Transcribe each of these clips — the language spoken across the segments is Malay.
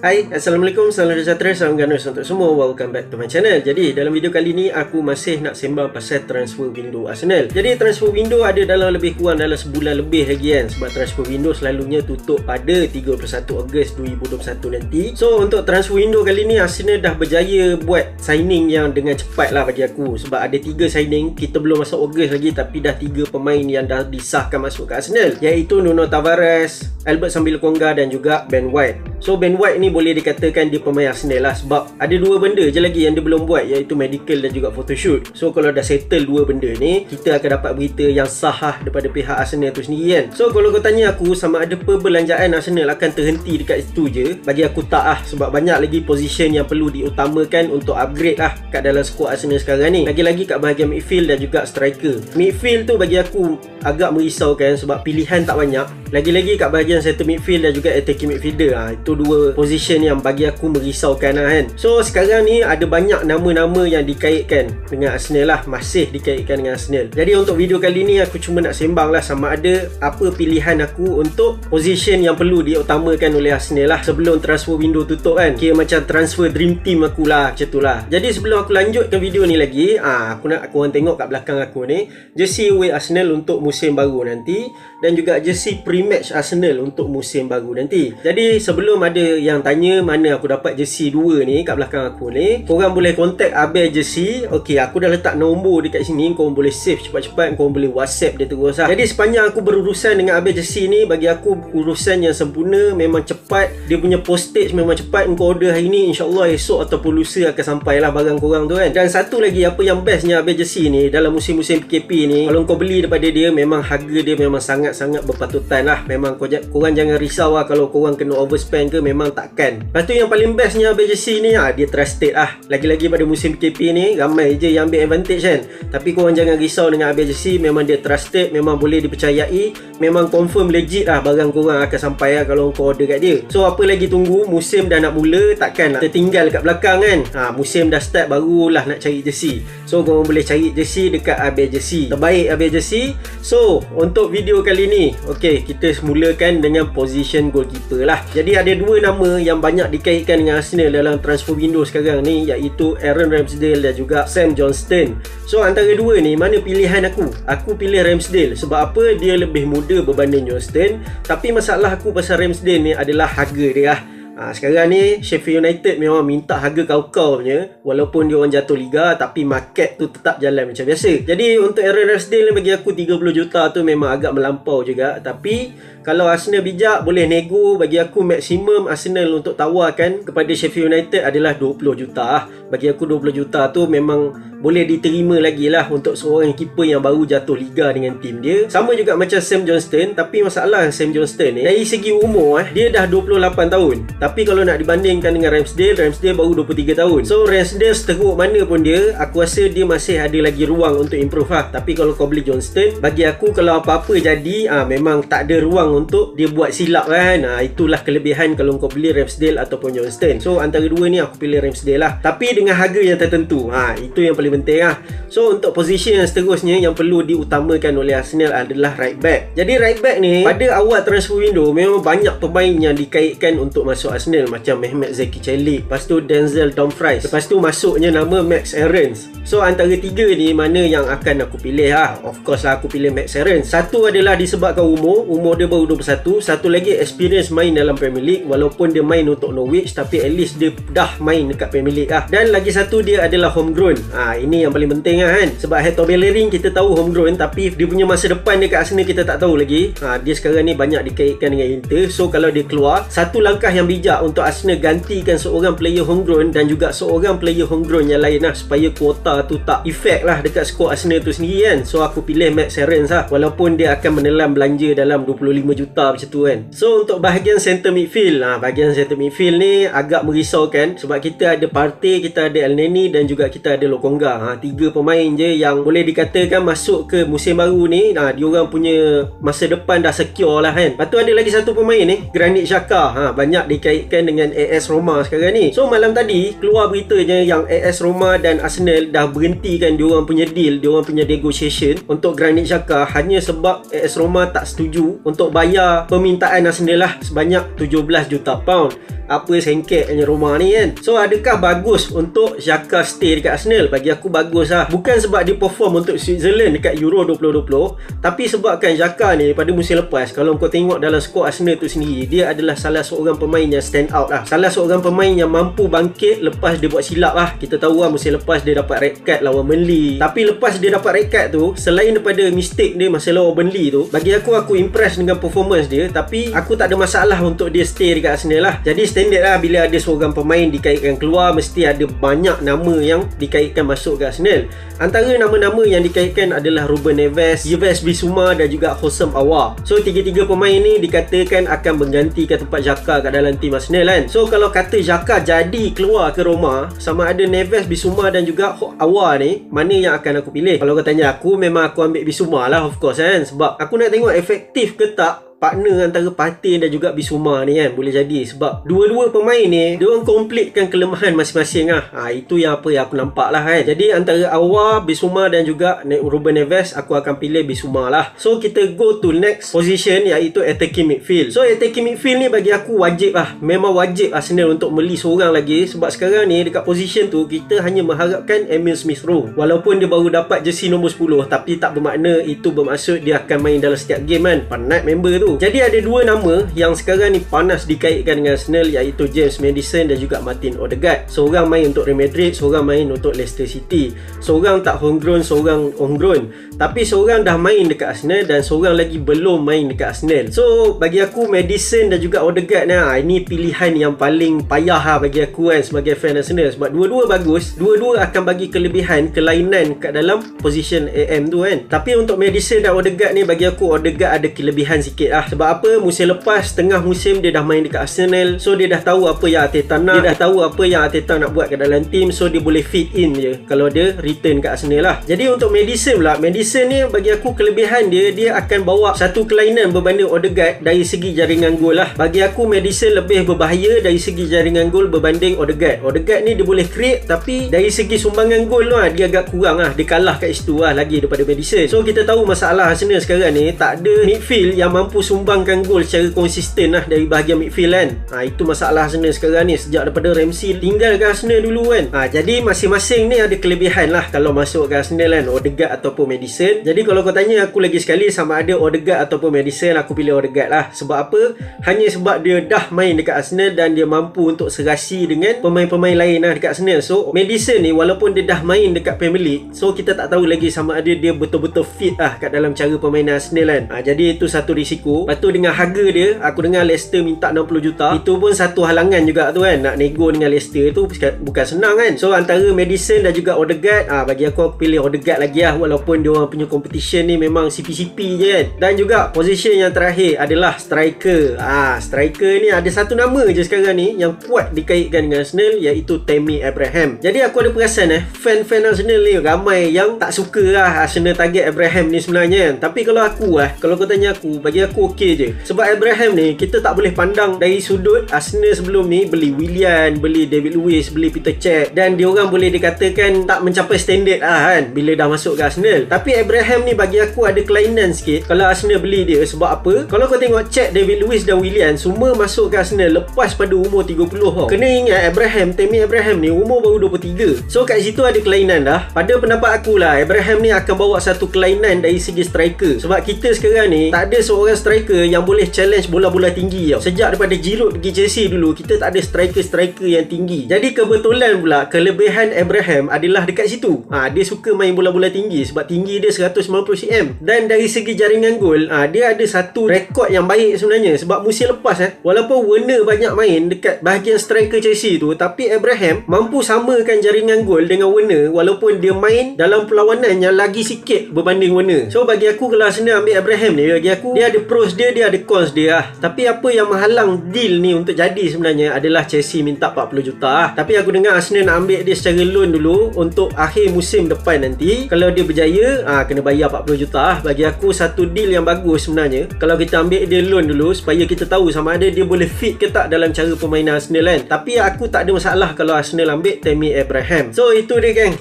Hai, Assalamualaikum, salam sejahtera, salam ganas untuk semua. Welcome back to my channel. Jadi dalam video kali ni aku masih nak sembang pasal transfer window Arsenal. Jadi transfer window ada dalam lebih kurang dalam sebulan lebih lagi kan, sebab transfer window selalunya tutup pada 31 Ogos 2021 nanti. So untuk transfer window kali ni Arsenal dah berjaya buat signing yang dengan cepat lah bagi aku, sebab ada 3 signing. Kita belum masuk Ogos lagi tapi dah 3 pemain yang dah disahkan masuk ke Arsenal, iaitu Nuno Tavares, Albert Sambil-Konga dan juga Ben White. So Ben White ni boleh dikatakan dia pemain Arsenal lah, sebab ada 2 benda je lagi yang dia belum buat, iaitu medical dan juga photoshoot. So kalau dah settle 2 benda ni, kita akan dapat berita yang sah daripada pihak Arsenal tu sendiri kan. So kalau kau tanya aku sama ada perbelanjaan Arsenal akan terhenti dekat situ je, bagi aku tak lah, sebab banyak lagi position yang perlu diutamakan untuk upgrade lah kat dalam squad Arsenal sekarang ni. Lagi-lagi kat bahagian midfield dan juga striker. Midfield tu bagi aku agak merisaukan sebab pilihan tak banyak. Lagi-lagi kat bahagian center midfield dan juga attacking midfielder, itu 2 position yang bagi aku merisaukan lah kan. So sekarang ni ada banyak nama-nama yang dikaitkan dengan Arsenal lah, masih dikaitkan dengan Arsenal. Jadi untuk video kali ni aku cuma nak sembang lah sama ada apa pilihan aku untuk position yang perlu diutamakan oleh Arsenal lah sebelum transfer window tutup kan. Kira macam transfer dream team aku lah, macam tu lah. Jadi sebelum aku lanjutkan video ni lagi, aku nak korang tengok kat belakang aku ni jersey away Arsenal untuk musim baru nanti, dan juga jersey pre-match Arsenal untuk musim baru nanti. Jadi sebelum ada yang tanya mana aku dapat jersey 2 ni kat belakang aku ni, korang boleh contact Abel Jersey. Okey, aku dah letak nombor dekat sini, korang boleh save cepat-cepat, korang boleh WhatsApp dia terus lah. Jadi sepanjang aku berurusan dengan Abel Jersey ni, bagi aku urusan yang sempurna, memang cepat. Dia punya postage memang cepat. Kau order hari ni, InsyaAllah esok ataupun lusa akan sampai lah barang korang tu kan. Dan satu lagi, apa yang bestnya Abel Jersey ni dalam musim-musim PKP ni, kalau kau beli daripada dia, memang harga dia memang sangat-sangat berpatutan lah. Memang korang jangan risau lah kalau korang kena overspend ke, memang takkan. Lepas tu yang paling bestnya Abel Jersey ni, dia trusted lah. Lagi-lagi pada musim PKP ni, ramai je yang ambil advantage kan. Tapi korang jangan risau dengan Abel Jersey, memang dia trusted, memang boleh dipercayai, memang confirm legit lah barang korang akan sampai lah kalau kau order kat dia. So apa lagi tunggu, musim dah nak mula, takkan nak tertinggal kat belakang kan. Musim dah start, barulah nak cari jersey. So korang boleh cari jersey dekat Abel Jersey, terbaik Abel Jersey. So untuk video kali ni, okey, kita mulakan dengan position goalkeeper lah. Jadi ada 2 nama yang banyak dikaitkan dengan Arsenal dalam transfer window sekarang ni, iaitu Aaron Ramsdale dan juga Sam Johnstone. So antara 2 ni, mana pilihan aku? Aku pilih Ramsdale. Sebab apa? Dia lebih muda berbanding Johnstone. Tapi masalah aku pasal Ramsdale ni adalah harga dia lah. Sekarang ni Sheffield United memang minta harga kau-kau punya, walaupun dia orang jatuh liga, tapi market tu tetap jalan macam biasa. Jadi untuk Aaron Ramsdale ni bagi aku 30 juta tu memang agak melampau juga. Tapi kalau Arsenal bijak, boleh nego. Bagi aku maksimum Arsenal untuk tawarkan kepada Sheffield United adalah 20 juta. Bagi aku 20 juta tu memang boleh diterima lagi lah untuk seorang keeper yang baru jatuh liga dengan tim dia. Sama juga macam Sam Johnstone. Tapi masalah Sam Johnstone ni, dari segi umur dia dah 28 tahun. Tapi kalau nak dibandingkan dengan Ramsdale baru 23 tahun. So Ramsdale seteruk mana pun dia, aku rasa dia masih ada lagi ruang untuk improve lah. Tapi kalau kau beli Johnstone, bagi aku kalau apa-apa jadi, memang tak ada ruang untuk dia buat silap kan. Itulah kelebihan kalau kau beli Ramsdale ataupun Johnstone. So antara 2 ni aku pilih Ramsdale lah, tapi dengan harga yang tertentu. Itu yang paling penting lah. So untuk position yang seterusnya yang perlu diutamakan oleh Arsenal adalah right back. Jadi right back ni pada awal transfer window memang banyak pemain yang dikaitkan untuk masuk Arsenal, macam Mehmet Zeki Çelik, lepas tu Denzel Dumfries, lepas tu masuknya nama Max Aarons. So antara 3 ni mana yang akan aku pilih lah? Of course lah aku pilih Max Aarons. Satu adalah disebabkan umur dia baru 21. Satu lagi experience main dalam Premier League, walaupun dia main untuk Norwich tapi at least dia dah main dekat Premier League lah. Dan lagi satu, dia adalah homegrown. Ini yang paling penting lah kan. Sebab Hector Bellerin kita tahu homegrown, tapi dia punya masa depan dekat Arsenal kita tak tahu lagi. Dia sekarang ni banyak dikaitkan dengan Inter. So kalau dia keluar, satu langkah yang bijak untuk Arsenal gantikan seorang player homegrown dan juga seorang player homegrown yang lain lah, supaya kuota tu tak efek lah dekat squad Arsenal tu sendiri kan. So aku pilih Max Aarons lah, walaupun dia akan menelan belanja dalam 25 juta macam tu kan. So untuk bahagian center midfield, bahagian center midfield ni agak merisaukan sebab kita ada Partey, kita ada Elneny dan juga kita ada Lokonga. 3 pemain je yang boleh dikatakan masuk ke musim baru ni, diorang punya masa depan dah secure lah kan. Lepas tu ada laki satu pemain ni, Granit Xhaka. Banyak dikaitkan dikaitkan dengan AS Roma sekarang ni. So malam tadi keluar beritanya yang AS Roma dan Arsenal dah berhentikan diorang punya deal, diorang punya negotiation untuk Granit Xhaka hanya sebab AS Roma tak setuju untuk bayar permintaan Arsenal lah sebanyak 17 juta pound. Apa sengketnya Roma ni kan. So adakah bagus untuk Xhaka stay dekat Arsenal? Bagi aku bagus lah. Bukan sebab dia perform untuk Switzerland dekat Euro 2020, tapi sebabkan Xhaka ni pada musim lepas, kalau kau tengok dalam skor Arsenal tu sendiri, dia adalah salah seorang pemain yang stand out lah. Salah seorang pemain yang mampu bangkit lepas dia buat silap lah. Kita tahu lah musim lepas dia dapat red card lawan Burnley. Tapi lepas dia dapat red card tu, selain daripada mistake dia masa lawan Burnley tu, bagi aku impress dengan performance dia. Tapi aku tak ada masalah untuk dia stay dekat Arsenal lah. Jadi standard lah, bila ada seorang pemain dikaitkan keluar, mesti ada banyak nama yang dikaitkan masuk ke Arsenal. Antara nama-nama yang dikaitkan adalah Ruben Neves, Yves Bissouma dan juga Houssem Aouar. So tiga-tiga pemain ni dikatakan akan menggantikan tempat Xhaka kat dalam tim Arsenal kan. So kalau kata Xhaka jadi keluar ke Roma, sama ada Neves, Bissouma dan juga Aouar ni, mana yang akan aku pilih? Kalau kau tanya aku, memang aku ambil Bissouma lah, of course kan. Sebab aku nak tengok efektif ke tak partner antara Partey dan juga Bissouma ni kan. Boleh jadi sebab dua-dua pemain ni diorang komplitkan kelemahan masing-masing lah. Itu yang apa yang aku nampak lah kan. Jadi antara Aouar, Bissouma dan juga Ruben Neves, aku akan pilih Bissouma lah. So kita go to next position, iaitu attacking midfield. So attacking midfield ni bagi aku wajib lah. Memang wajib Arsenal untuk beli seorang lagi. Sebab sekarang ni dekat position tu kita hanya mengharapkan Emil Smith Rowe. Walaupun dia baru dapat jersey nombor 10, tapi tak bermakna itu bermaksud dia akan main dalam setiap game kan. Penat member tu. Jadi ada dua nama yang sekarang ni panas dikaitkan dengan Arsenal, iaitu James Maddison dan juga Martin Odegaard. Seorang main untuk Real Madrid, seorang main untuk Leicester City. Seorang tak homegrown, seorang homegrown. Tapi seorang dah main dekat Arsenal dan seorang lagi belum main dekat Arsenal. So bagi aku Maddison dan juga Odegaard ni pilihan yang paling payah lah bagi aku kan, sebagai fan Arsenal. Sebab dua-dua bagus, dua-dua akan bagi kelebihan, kelainan kat dalam position AM tu kan. Tapi untuk Maddison dan Odegaard ni, bagi aku Odegaard ada kelebihan sikit lah. Sebab apa? Musim lepas, tengah musim dia dah main dekat Arsenal. So dia dah tahu apa yang Arteta nak, dia dah tahu apa yang Arteta nak buat kat dalam team. So dia boleh fit in je kalau dia return kat Arsenal lah. Jadi untuk Maddison pula, Maddison ni bagi aku kelebihan dia akan bawa satu kelainan berbanding Odegaard dari segi jaringan gol lah. Bagi aku Maddison lebih berbahaya dari segi jaringan gol berbanding Odegaard. Odegaard ni dia boleh create, tapi dari segi sumbangan gol lah dia agak kurang lah. Dia kalah kat situ lah lagi daripada Maddison. So kita tahu masalah Arsenal sekarang ni, tak ada midfield yang mampu sumbangkan gol secara konsisten lah dari bahagian midfield kan. Itu masalah Arsenal sekarang ni sejak daripada Ramsey tinggalkan Arsenal dulu kan. Jadi masing-masing ni ada kelebihan lah kalau masuk ke Arsenal kan, Odegaard ataupun Maddison. Jadi kalau kau tanya aku lagi sekali sama ada Odegaard ataupun Maddison, aku pilih Odegaard lah. Sebab apa? Hanya sebab dia dah main dekat Arsenal dan dia mampu untuk serasi dengan pemain-pemain lain lah dekat Arsenal. So Maddison ni walaupun dia dah main dekat Premier League, so kita tak tahu lagi sama ada dia betul-betul fit lah kat dalam cara permainan Arsenal kan. Jadi itu satu risiko. Lepas tu dengan harga dia, aku dengar Leicester minta 60 juta. Itu pun satu halangan juga tu kan. Nak nego dengan Leicester tu bukan senang kan. So antara Maddison dan juga Odegaard, bagi aku pilih Odegaard lagi lah. Walaupun diorang punya competition ni memang CP-CP je kan. Dan juga position yang terakhir adalah striker. Striker ni ada satu nama je sekarang ni yang kuat dikaitkan dengan Arsenal, iaitu Tammy Abraham. Jadi aku ada perasan fan-fan Arsenal ni ramai yang tak suka lah Arsenal target Abraham ni sebenarnya kan. Tapi kalau aku kalau kau tanya aku, bagi aku okey je. Sebab Abraham ni kita tak boleh pandang dari sudut Arsenal sebelum ni beli Willian, beli David Luiz, beli Peter Cech, dan diorang boleh dikatakan tak mencapai standard lah kan bila dah masuk ke Arsenal. Tapi Abraham ni bagi aku ada kelainan sikit kalau Arsenal beli dia. Sebab apa? Kalau kau tengok Cech, David Luiz dan Willian semua masuk ke Arsenal lepas pada umur 30 tau. Kena ingat Tammy Abraham ni umur baru 23. So kat situ ada kelainan dah. Pada pendapat aku lah, Abraham ni akan bawa satu kelainan dari segi striker. Sebab kita sekarang ni tak ada seorang striker yang boleh challenge bola-bola tinggi tau. Sejak daripada Giroud pergi Chelsea dulu, kita tak ada striker-striker yang tinggi. Jadi kebetulan pula kelebihan Abraham adalah dekat situ. Dia suka main bola-bola tinggi sebab tinggi dia 190 cm. Dan dari segi jaringan gol, dia ada satu rekod yang baik sebenarnya. Sebab musim lepas walaupun Werner banyak main dekat bahagian striker Chelsea tu, tapi Abraham mampu samakan jaringan gol dengan Werner walaupun dia main dalam perlawanan yang lagi sikit berbanding Werner. So bagi aku kalau Arsenal ambil Abraham ni, bagi aku dia ada pro pros dia ada cons dia lah. Tapi apa yang menghalang deal ni untuk jadi sebenarnya adalah Chelsea minta 40 juta lah. Tapi aku dengar Arsenal nak ambil dia secara loan dulu untuk akhir musim depan nanti. Kalau dia berjaya, kena bayar 40 juta lah. Bagi aku satu deal yang bagus sebenarnya kalau kita ambil dia loan dulu, supaya kita tahu sama ada dia boleh fit ke tak dalam cara permainan Arsenal kan. Tapi aku tak ada masalah kalau Arsenal ambil Tammy Abraham. So itu dia geng,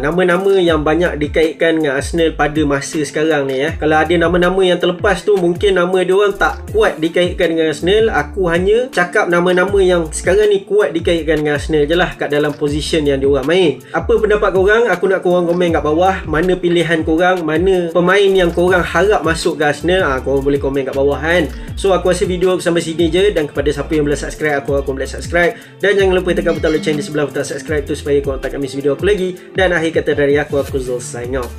nama-nama yang banyak dikaitkan dengan Arsenal pada masa sekarang ni ya. Kalau ada nama-nama yang terlepas tu, mungkin nama dia orang tak kuat dikaitkan dengan Arsenal. Aku hanya cakap nama-nama yang sekarang ni kuat dikaitkan dengan Arsenal je lah kat dalam position yang dia orang main. Apa pendapat korang? Aku nak korang komen kat bawah. Mana pilihan korang, mana pemain yang korang harap masuk ke Arsenal. Korang boleh komen kat bawah kan. So aku rasa video sampai sini je. Dan kepada siapa yang belum subscribe, aku boleh subscribe. Dan jangan lupa tekan butang lonceng di sebelah butang subscribe tu supaya korang tak miss video aku lagi. Dan akhir kata dari aku Zul sign off.